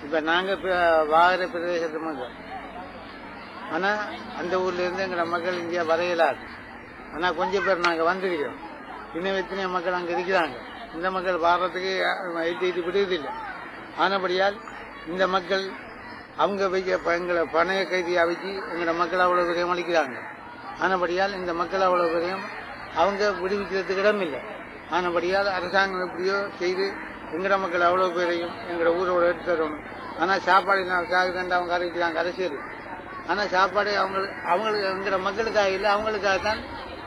இப்ப நாங்க வாகர பிரதேசத்து மக்கள். ஆனா அந்த ஊர்ல இருந்து எங்க மக்கள் இங்கே வரையலாது. ஆனா கொஞ்சம் பேர் நாங்க வந்திருக்கிறோம். இன்னும் எத்தனை மக்கள் அங்க இருக்கிறாங்க. இந்த மக்கள் வாரத்துக்கு எட்டு விடுவதில்லை. ஆனபடியால் இந்த மக்கள் அவங்க எங்களை பணைய கைதியா வச்சு எங்களோட மக்கள் அவ்வளவு விரயம் அளிக்கிறாங்க. ஆனபடியால் இந்த மக்கள் அவ்வளவு விரயம் அவங்க விடுவிக்கிறதுக்கு இடம் இல்லை. ஆனபடியால் அரசாங்கம் எப்படியோ செய்து எங்கட மக்கள் அவ்வளவு பேரையும் எங்களோட ஊரோட எடுத்து தரணும். ஆனா சாப்பாடு அவங்க அறிவிக்கிறாங்க அரசியல். ஆனா சாப்பாடு அவங்களுக்கு எங்கட மக்களுக்காக இல்லை, அவங்களுக்காகத்தான்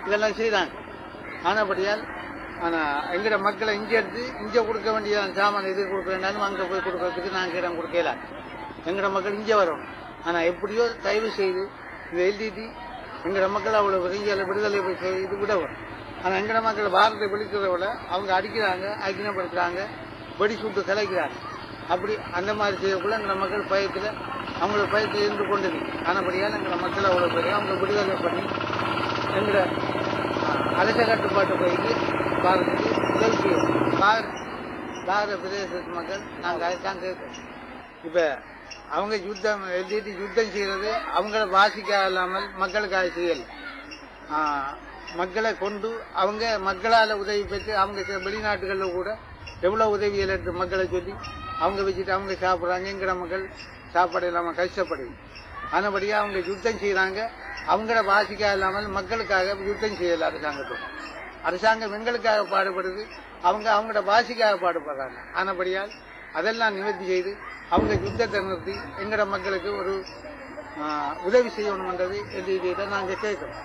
இதெல்லாம் செய்யறாங்க. ஆனபடியால் ஆனா எங்கட மக்களை இங்க எடுத்து இங்க கொடுக்க வேண்டிய சாமான் எது கொடுக்க வேண்டாலும் அங்க போய் கொடுக்கறதுக்கு நாங்க இடம் கொடுக்கல. எங்கட மக்கள் இங்க வரும். ஆனா எப்படியோ தயவு செய்து இந்த எல்டிடி எங்கட மக்கள் அவ்வளவு விடுதலை இது விடவும். ஆனா எங்கட மக்கள் பாரத்தை வெளிக்கிறத விட அவங்க அடிக்கிறாங்க, ஐக்கியப்படுத்துறாங்க, வெடி சுட்டு கலைக்கிறாங்க. அப்படி அந்த மாதிரி செய்யக்குள்ள எங்க மக்கள் பயத்துல அவங்கள பயத்தில் இருந்து கொண்டது. ஆனபடியால் எங்க மக்கள் அவ்வளவு பேர் அவங்க விடுதலை பண்ணி எங்கட அரச கட்டுப்பாட்டு பயிருக்கு பாரத்துக்கு உதவி செய்யும். பாரத பிரதேசத்து மக்கள் நாங்க அதுதான் கேட்கிறோம். இப்ப அவங்க யுத்தம் எழுதிட்டு யுத்தம் செய்யறது அவங்கள வாசிக்க இல்லாமல் மக்களுக்காக செய்யல. மக்களை கொண்டு அவங்க மக்களால உதவி பெற்று அவங்க வெளிநாட்டுகள்ல கூட எவ்வளவு உதவிகள் எடுத்து மக்களை சொல்லி அவங்க வச்சுட்டு அவங்க சாப்பிடுறாங்க. எங்கட மக்கள் சாப்பாடு இல்லாம கஷ்டப்படுது. ஆனபடியா அவங்க யுத்தம் செய்யறாங்க. அவங்கள வாசிக்க இல்லாமல் மக்களுக்காக யுத்தம் செய்யல அரசாங்கத்துக்கு. அரசாங்கம் எங்களுக்காக பாடுபடுது, அவங்க அவங்களோட வாசிக்காக பாடுபடுறாங்க. ஆனபடியால் அதெல்லாம் நிவர்த்தி செய்து அவங்க யுத்தத்தை நிறுத்தி எங்கட மக்களுக்கு ஒரு உதவி செய்யணும்ன்றது எதிர்த்து நாங்க கேட்கிறோம்.